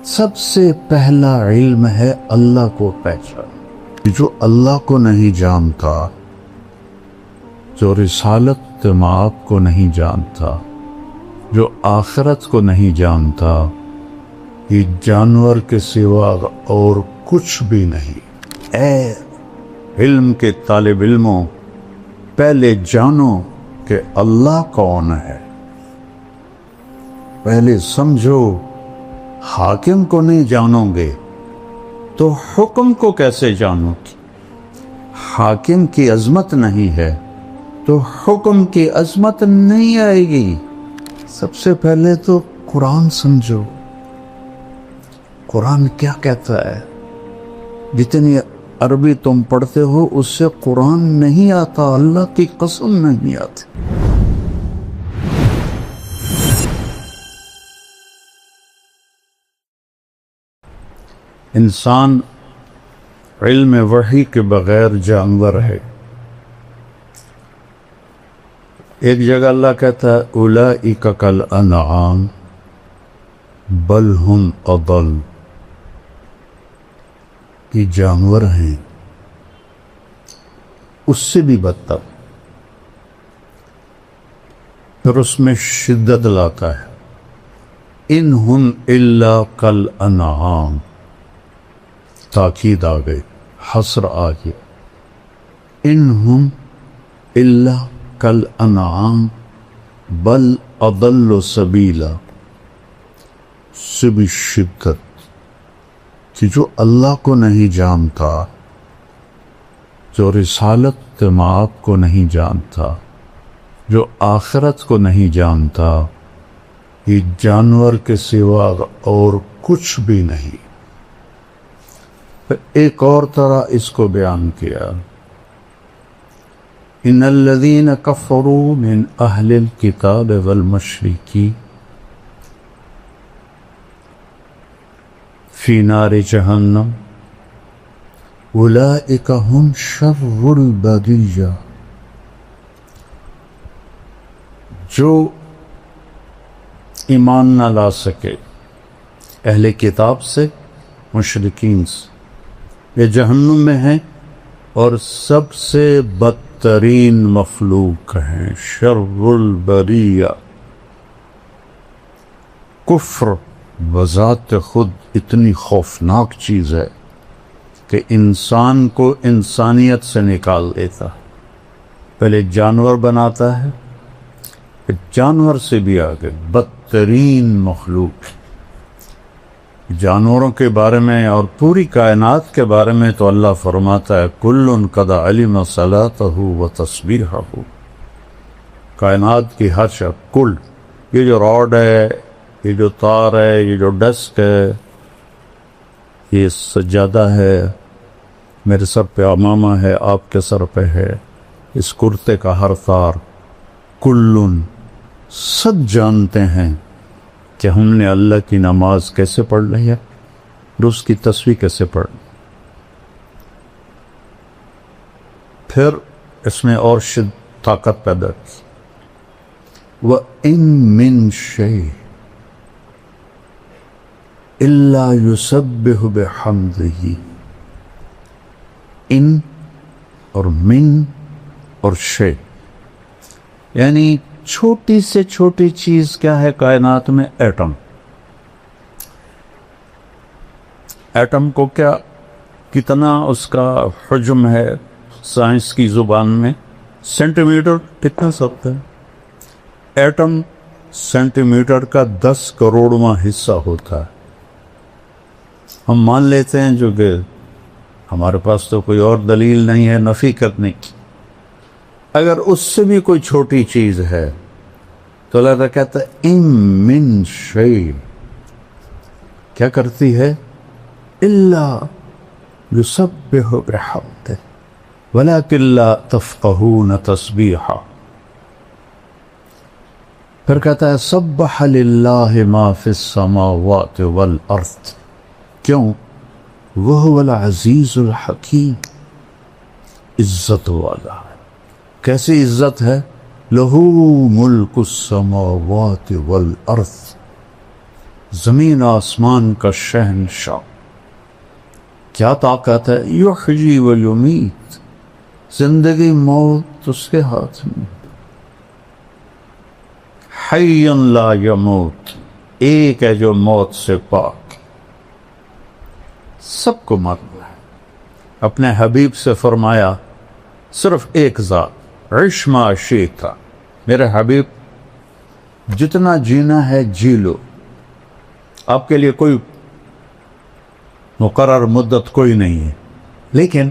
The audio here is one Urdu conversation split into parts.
سب سے پہلا علم ہے اللہ کو پہچان. جو اللہ کو نہیں جانتا، جو رسالت مآب کو نہیں جانتا، جو آخرت کو نہیں جانتا، یہ جانور کے سوا اور کچھ بھی نہیں. اے علم کے طالب علموں، پہلے جانو کہ اللہ کون ہے. پہلے سمجھو. حاکم کو نہیں جانو گے تو حکم کو کیسے جانو گے؟ حاکم کی عظمت نہیں ہے تو حکم کی عظمت نہیں آئے گی. سب سے پہلے تو قرآن سمجھو. قرآن کیا کہتا ہے؟ جتنی عربی تم پڑھتے ہو اس سے قرآن نہیں آتا، اللہ کی قسم نہیں آتی. انسان علم وحی کے بغیر جانور ہے. ایک جگہ اللہ کہتا ہے اولئک کالانعام بل ہم اضل. یہ جانور ہیں، اس سے بھی بدتر. پھر اس میں شدت لاتا ہے ان ہم الا کالانعام. تاکید آ گئی، حصر آ گیا. ان ہم الا کالانعام بل اضل سبیلا. سے بھی شدت کہ جو اللہ کو نہیں جانتا، جو رسالت مآب کو نہیں جانتا، جو آخرت کو نہیں جانتا، یہ جانور کے سوا اور کچھ بھی نہیں. ایک اور طرح اس کو بیان کیا، ان الذین کفروا من اہل الکتاب والمشرکین فی نار جہنم اولئک ہم شر البریہ. جو ایمان نہ لا سکے اہل کتاب سے، مشرکین سے، یہ جہنم میں ہیں اور سب سے بدترین مخلوق ہیں، شر البریہ. کفر بذات خود اتنی خوفناک چیز ہے کہ انسان کو انسانیت سے نکال دیتا. پہلے جانور بناتا ہے، پھر جانور سے بھی آگے بدترین مخلوق. جانوروں کے بارے میں اور پوری کائنات کے بارے میں تو اللہ فرماتا ہے کل قد علم صلاته وتسبیحه. کائنات کی ہر شے، کل، یہ جو راڈ ہے، یہ جو تار ہے، یہ جو ڈسک ہے، یہ سجادہ ہے، میرے سر پہ امامہ ہے، آپ کے سر پہ ہے، اس کرتے کا ہر تار، کلن، سب جانتے ہیں کہ ہم نے اللہ کی نماز کیسے پڑھ لی ہے اور اس کی تسبیح کیسے پڑھ. پھر اس میں اور طاقت پیدا کی. وَإِن مِّن شَيْءٍ إِلَّا يُسَبِّحُ بِحَمْدِهِ. ان اور من اور شے، یعنی چھوٹی سے چھوٹی چیز کیا ہے کائنات میں؟ ایٹم. ایٹم کو کیا، کتنا اس کا حجم ہے سائنس کی زبان میں؟ Centimetre. کتنا سخت ہے ایٹم؟ سینٹی میٹر کا 10 کروڑواں حصہ ہوتا ہے. ہم مان لیتے ہیں جو کہ ہمارے پاس تو کوئی اور دلیل نہیں ہے نفی کرنے کی. اگر اس سے بھی کوئی چھوٹی چیز ہے تو اللہ کہتا ہے ان من شیء، کیا کرتی ہے؟ الا یسبح بحمدہ ولکن لا تفقہون تسبیحہ. پھر کہتا ہے سبح للہ ما فی السماوات والارض. کیوں؟ وہو العزیز الحکیم. عزت والا ہے. کیسی عزت ہے؟ لہو ملک السماوات والارض. زمین آسمان کا شہنشاہ. کیا طاقت ہے؟ یحیی و یمیت، زندگی موت اس کے ہاتھ میں. حی لا یموت، ایک ہے جو موت سے پاک. سب کو مرنا ہے. اپنے حبیب سے فرمایا صرف ایک ذات، عش ما شئت، میرے حبیب جتنا جینا ہے جی لو، آپ کے لیے کوئی مقرر مدت کوئی نہیں ہے، لیکن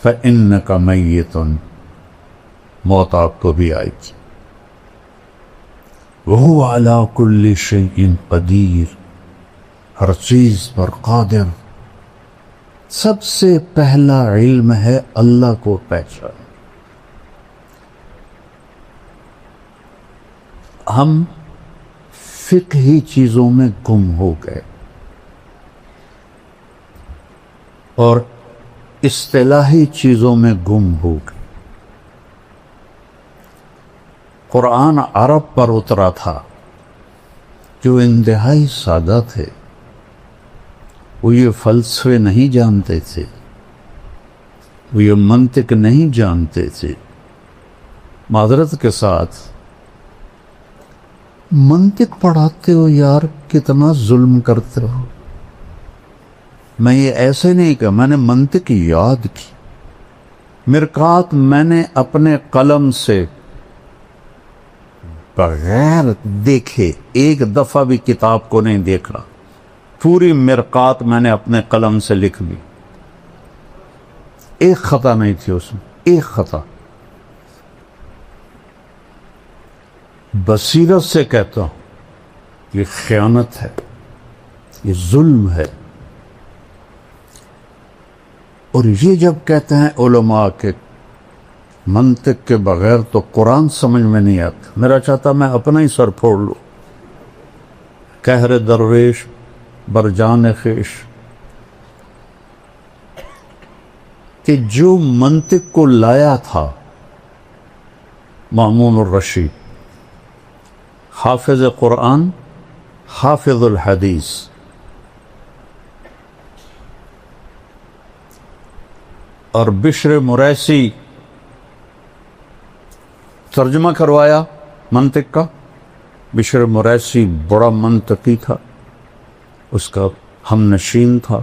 فإنک میت، موت آپ کو بھی آئے گی. وہو علی کل شیء قدیر، ہر چیز پر قادر. سب سے پہلا علم ہے اللہ کو پہچان. ہم فقہی چیزوں میں گم ہو گئے اور اصطلاحی چیزوں میں گم ہو گئے. قرآن عرب پر اترا تھا جو انتہائی سادہ تھے، وہ یہ فلسفے نہیں جانتے تھے، وہ یہ منطق نہیں جانتے تھے. معذرت کے ساتھ منطق پڑھاتے ہو یار، کتنا ظلم کرتے ہو. میں یہ ایسے نہیں کہ میں نے منطق یاد کی، مرقات میں نے اپنے قلم سے بغیر دیکھے، ایک دفعہ بھی کتاب کو نہیں دیکھا، پوری مرقات میں نے اپنے قلم سے لکھ لی. ایک خطا نہیں تھی اس میں، ایک خطا. بصیرت سے کہتا ہوں یہ خیانت ہے، یہ ظلم ہے. اور یہ جب کہتے ہیں علماء کے منطق کے بغیر تو قرآن سمجھ میں نہیں آتا. میرا چاہتا میں اپنا ہی سر پھوڑ لوں. قہر درویش برجان خیش، کہ جو منطق کو لایا تھا مامون الرشید، حافظ قرآن، حافظ الحدیث، اور بشر مریسی ترجمہ کروایا منطق کا. بشر مریسی بڑا منطقی تھا، اس کا ہم نشین تھا.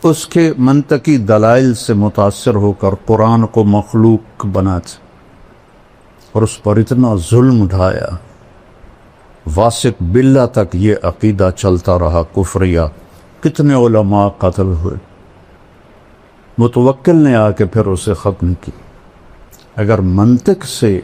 اس کے منطقی دلائل سے متاثر ہو کر قرآن کو مخلوق بناتے اور اس پر اتنا ظلم اٹھایا. واسق باللہ تک یہ عقیدہ چلتا رہا کفریہ. کتنے علماء قتل ہوئے. متوکل نے آ کے پھر اسے ختم کی. اگر منطق سے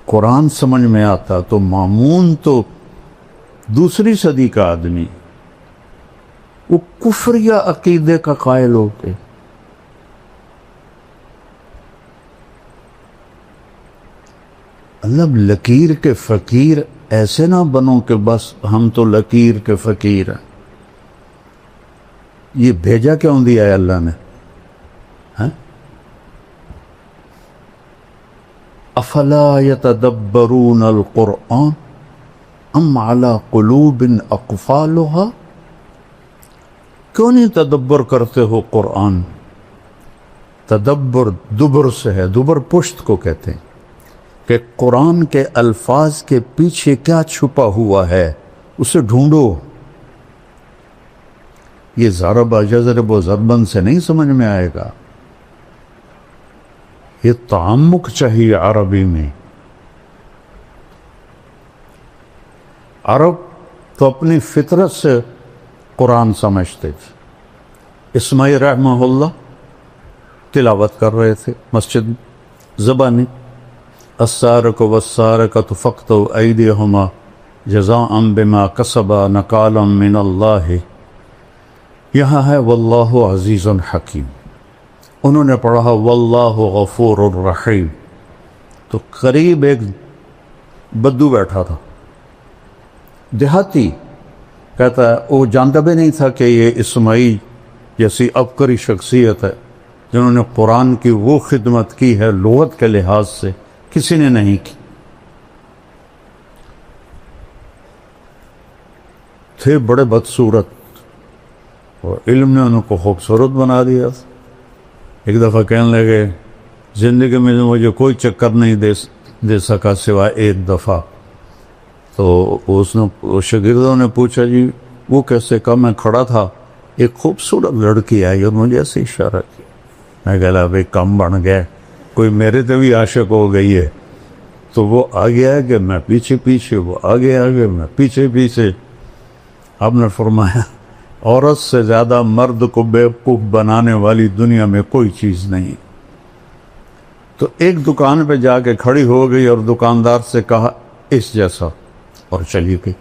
قرآن سمجھ میں آتا تو مامون تو دوسری صدی کا آدمی، وہ کفریہ عقیدے کا قائل ہو کے اللہ. لکیر کے فقیر ایسے نہ بنو کہ بس ہم تو لکیر کے فقیر ہیں. یہ بھیجا کیوں دیا ہے اللہ نے؟ افلا یتدبرون القرآن ام علی قلوب اقفالها، کیوں نہیں تدبر کرتے ہو قرآن؟ تدبر دبر سے ہے، دبر پشت کو کہتے ہیں، کہ قرآن کے الفاظ کے پیچھے کیا چھپا ہوا ہے اسے ڈھونڈو. یہ ضرب یضرب و ضربن سے نہیں سمجھ میں آئے گا. یہ تعمق چاہیے عربی میں. عرب تو اپنی فطرت سے قرآن سمجھتے تھے. اسماعیل رحمہ اللہ تلاوت کر رہے تھے مسجد زبانی، السارق والسارقۃ فاقطعوا ایدیہما جزاء بما کسبا نکالا من اللہ. یہاں ہے واللہ عزیز حکیم. انہوں نے پڑھا واللہ غفور الرحیم. تو قریب ایک بدو بیٹھا تھا، دیہاتی، کہتا ہے وہ جانتا بھی نہیں تھا کہ یہ اسماعیل جیسی عبقری شخصیت ہے جنہوں نے قرآن کی وہ خدمت کی ہے لغت کے لحاظ سے کسی نے نہیں کی. تھے بڑے بدصورت اور علم نے ان کو خوبصورت بنا دیا. ایک دفعہ کہنے لگے زندگی میں مجھے کوئی چکر نہیں دے سکا سوائے ایک دفعہ. تو شاگردوں نے پوچھا جی وہ کیسے؟ کہا میں کھڑا تھا ایک خوبصورت لڑکی آئی اور مجھے ایسے اشارہ کیا. میں کہا بھائی کم بن گیا, کوئی میرے تے بھی عاشق ہو گئی ہے. تو وہ آگے آگے میں پیچھے پیچھے, وہ آگے آگے میں پیچھے پیچھے. آپ نے فرمایا عورت سے زیادہ مرد کو بیوقوف بنانے والی دنیا میں کوئی چیز نہیں. تو ایک دکان پہ جا کے کھڑی ہو گئی اور دکاندار سے کہا اس جیسا, اور چلی گئی.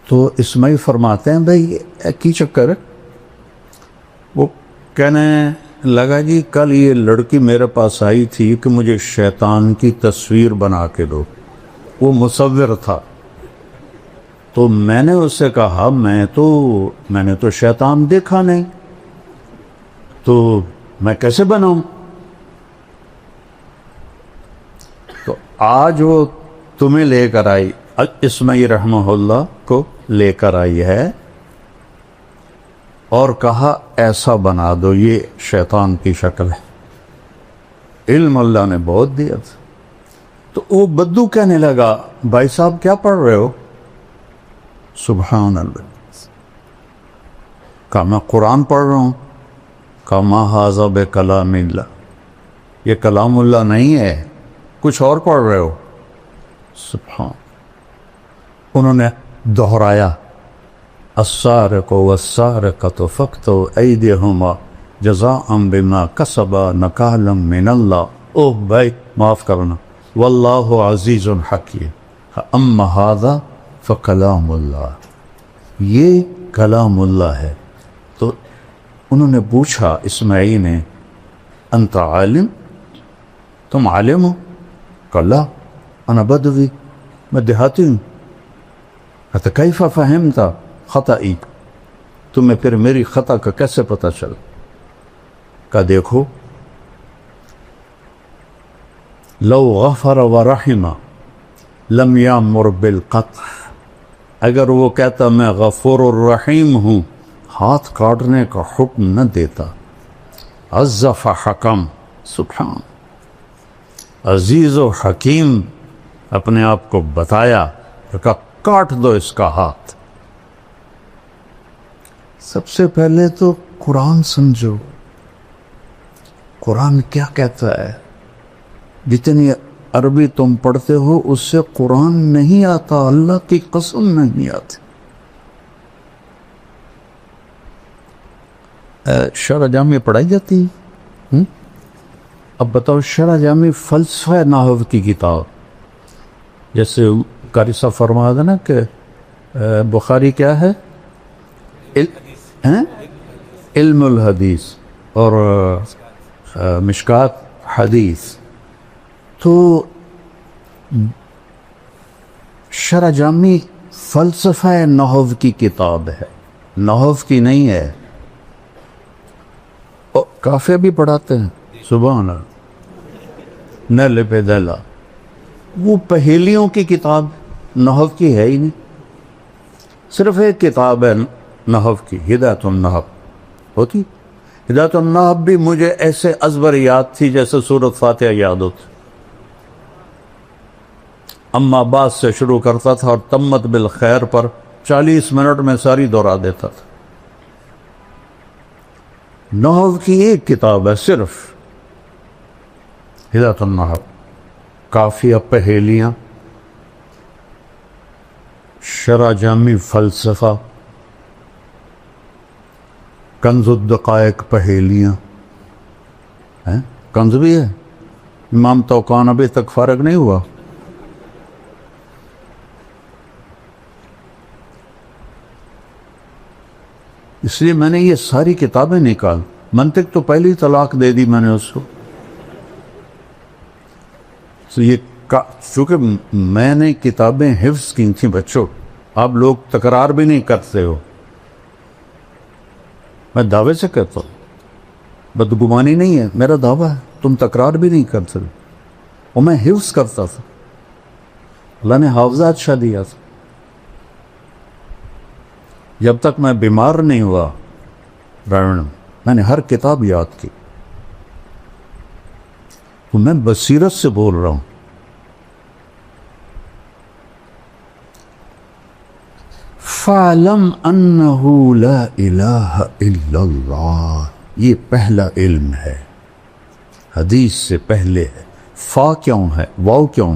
تو اسماعیل فرماتے ہیں بھائی کی چکر ہے؟ وہ کہنے لگا جی کل یہ لڑکی میرے پاس آئی تھی کہ مجھے شیطان کی تصویر بنا کے دو. وہ مصور تھا. تو میں نے اس سے کہا میں نے تو شیطان دیکھا نہیں, تو میں کیسے بناؤں؟ تو آج وہ تمہیں لے کر آئی, اسماعیل رحمہ اللہ کو لے کر آئی ہے اور کہا ایسا بنا دو, یہ شیطان کی شکل ہے. علم اللہ نے بہت دیا تھا. تو وہ بدو کہنے لگا بھائی صاحب کیا پڑھ رہے ہو؟ سبحان اللہ. کہا میں قرآن پڑھ رہا ہوں. کہا ما ھذا بکلام اللہ, یہ کلام اللہ نہیں ہے, کچھ اور پڑھ رہے ہو. سبحان. انہوں نے دہرایا السارق والسارقۃ فاقطعوا ایدیہما جزاء بما کسبا نکالا من اللہ. اوہ بھائی معاف کرنا, واللہ عزیز حکیم. اما ھذا فکلام اللہ, یہ کلام اللہ ہے. تو انہوں نے پوچھا اسماعیل نے انت عالم, تم عالم ہو؟ کہا لا انا بدوی, میں دیہاتی ہوں. کہتا کیف فہمت خطئی, تمہیں پھر میری خطا کا کیسے پتہ چلا؟ کہا دیکھو لو غفر ورحم لم یامر بالقطع, اگر وہ کہتا میں غفور الرحیم ہوں ہاتھ کاٹنے کا حکم نہ دیتا. عز فحکم, سبحان. عزیز و حکیم اپنے آپ کو بتایا, کہا کاٹ دو اس کا ہاتھ. سب سے پہلے تو قرآن سمجھو, قرآن کیا کہتا ہے. جتنی عربی تم پڑھتے ہو اس سے قرآن نہیں آتا, اللہ کی قسم نہیں آتی. شرح جامع پڑھائی جاتی ہے. اب بتاؤ شرح جامع فلسفہ نحو کی کتاب, جیسے قاری صاحب فرما دے نا کہ بخاری کیا ہے, علم الحدیث اور مشکات حدیث. تو شرح جامی فلسفہ نحو کی کتاب ہے, نحو کی نہیں ہے. کافیہ بھی پڑھاتے ہیں, سبحان اللہ, نیل پہ دلا. وہ پہیلیوں کی کتاب نحو کی ہے ہی نہیں. صرف ایک کتاب ہے نحو کی, ہدایت النحو ہوتی. ہدایت النحو بھی مجھے ایسے ازبر یاد تھی جیسے سورۃ فاتحہ یاد ہوتی. اما بعد سے شروع کرتا تھا اور تمت بالخیر پر 40 منٹ میں ساری دہرا دیتا تھا. نحو کی ایک کتاب ہے صرف, ہدایت النحو. کافیہ پہیلیاں, شرح جامی فلسفہ, کنز الدقائق پہیلیاں ہیں. کنز بھی ہے. امام توقان ابھی تک فارغ نہیں ہوا. اس لیے میں نے یہ ساری کتابیں نکال. منطق تو پہلی طلاق دے دی میں نے اس کو. تو یہ چونکہ میں نے کتابیں حفظ کی تھیں بچوں, آپ لوگ تکرار بھی نہیں کرتے ہو. میں دعوے سے کہتا ہوں, بدگمانی نہیں ہے, میرا دعویٰ ہے, تم تکرار بھی نہیں کرتے. اور میں حفظ کرتا تھا, اللہ نے حافظہ اچھا دیا تھا. جب تک میں بیمار نہیں ہوا راوڑ میں نے ہر کتاب یاد کی. تو میں بصیرت سے بول رہا ہوں. فَعْلَمْ أَنَّهُ لَا إِلَهَ إِلَّا اللَّهِ یہ پہلا علم ہے، حدیث سے پہلے ہے. فا کیوں ہے؟ واو کیوں؟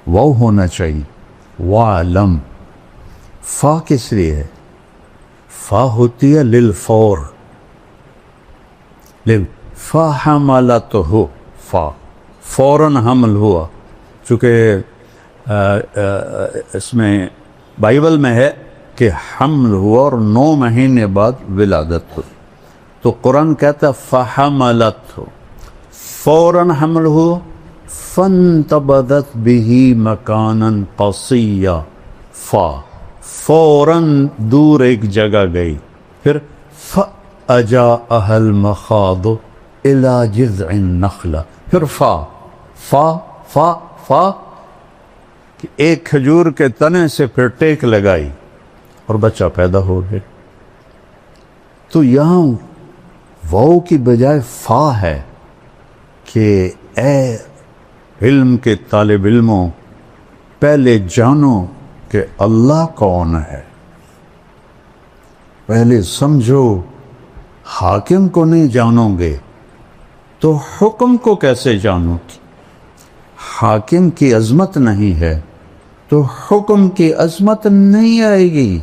واو ہونا چاہیے. وَعْلَمْ فا کس لیے ہے؟ فا ہوتی ہے للفور، فَحَمَلَتْهُ فا فوراً حمل ہوا. چونکہ اس میں بائبل میں ہے کہ حمل ہوا اور 9 مہینے بعد ولادت ہوئی، تو قرآن کہتا ہے فَحَمَلَتْهُ فوراً حمل ہو. فَانْتَبَذَتْ بِهِ مَكَانًا قَصِيًّا فا فوراً دور ایک جگہ گئی. پھر فَأَجَاءَهَا الْمَخَاضُ إِلَى جِذْعِ النَّخْلَةِ پھر فا فا فا فا کہ ایک کھجور کے تنے سے پھر ٹیک لگائی اور بچہ پیدا ہو گیا. تو یہاں واو کی بجائے فا ہے کہ اے علم کے طالب علموں، پہلے جانو کہ اللہ کون ہے. پہلے سمجھو. حاکم کو نہیں جانو گے تو حکم کو کیسے جانو گے؟ حاکم کی عظمت نہیں ہے تو حکم کی عظمت نہیں آئے گی.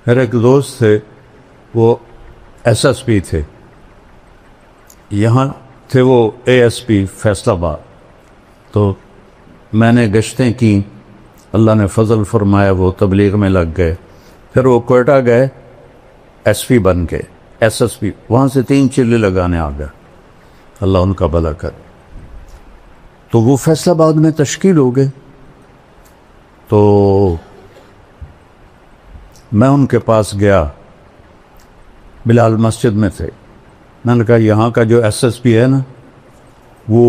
میرے ایک دوست تھے، وہ ایس ایس پی تھے، یہاں تھے وہ اے ایس پی فیصل آباد. تو میں نے گشتیں کی، اللہ نے فضل فرمایا وہ تبلیغ میں لگ گئے. پھر وہ کوئٹہ گئے، ایس پی بن کے، ایس ایس پی، وہاں سے 3 چلے لگانے آ گئے. اللہ ان کا بھلا کرے. تو وہ فیصل آباد میں تشکیل ہو گئے. تو میں ان کے پاس گیا، بلال مسجد میں تھے. میں نے کہا یہاں کا جو ایس ایس پی ہے نا، وہ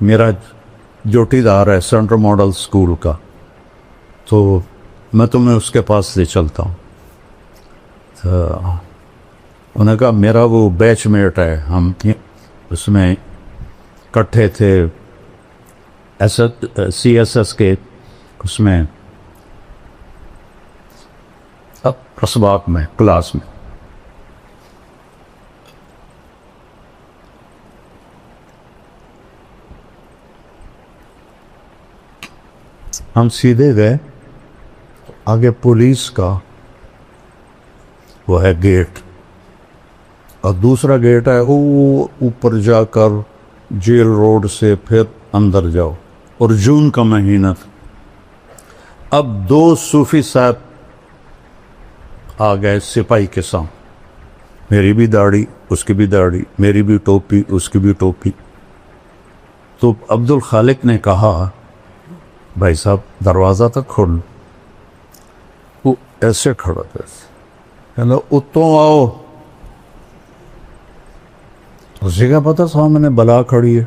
میرا جوٹی دار ہے سینٹرل ماڈل اسکول کا، تو میں تمہیں اس کے پاس لے چلتا ہوں. تو انہوں نے کہا میرا وہ بیچ میٹ ہے، ہم اس میں کٹھے تھے سی ایس ایس کے، اس میں اسباق میں کلاس میں. ہم سیدھے گئے، آگے پولیس کا وہ ہے گیٹ، اور دوسرا گیٹ ہے وہ اوپر جا کر جیل روڈ سے پھر اندر جاؤ، اور جون کا مہینہ تھا. اب 2 صوفی صاحب آ گئے سپاہی کے سامنے، میری بھی داڑھی، اس کی بھی داڑھی، میری بھی ٹوپی، اس کی بھی ٹوپی. تو عبد الخالق نے کہا بھائی صاحب دروازہ تک کھول. وہ ایسے کھڑا تھا، کہنا اتوں آؤ. اسی کا پتہ سامنے بلا کھڑی ہے.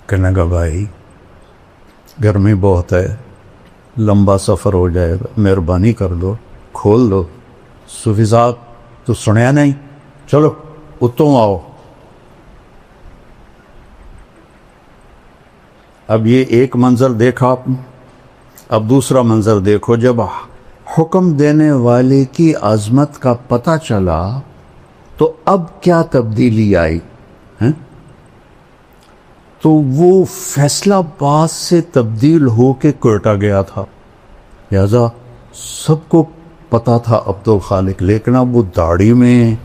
کہنے کا بھائی گرمی بہت ہے، لمبا سفر ہو جائے گا، مہربانی کر دو، کھول دو. صوفی صاحب تو سنیا نہیں، چلو اتوں آؤ. اب یہ ایک منظر دیکھا آپ نے، اب دوسرا منظر دیکھو. جب حکم دینے والے کی عظمت کا پتہ چلا تو اب کیا تبدیلی آئی ہیں؟ تو وہ فیصل آباد سے تبدیل ہو کے کوئٹہ گیا تھا، لہذا سب کو پتا تھا عبد الخالق. لیکن اب وہ داڑھی میں،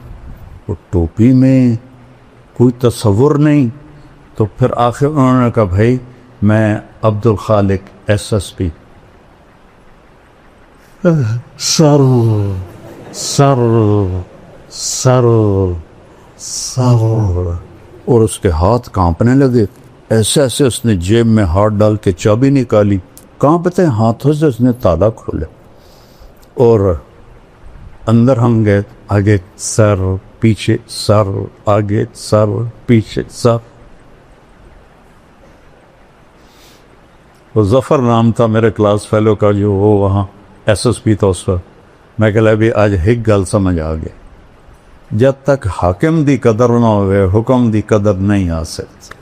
وہ ٹوپی میں کوئی تصور نہیں. تو پھر آخر انہوں نے کہا بھائی میں Abdul Khaliq S S P. سر سر سر سر، اور اس کے ہاتھ کانپنے لگے. ایسے ایسے اس نے جیب میں ہاتھ ڈال کے چابی نکالی، کانپتے ہاتھوں سے اس نے تالا کھولا، اور اندر ہم گئے. آگے سر، پیچھے سر، آگے سر، پیچھے سر. وہ ظفر نام تھا میرے کلاس فیلو کا جو وہ وہاں ایس ایس پی تھا اس وقت میں کہ بھی اج ایک گل سمجھ آ گئی جب تک حاکم دی قدر نہ ہوئے حکم دی قدر نہیں آ سکتی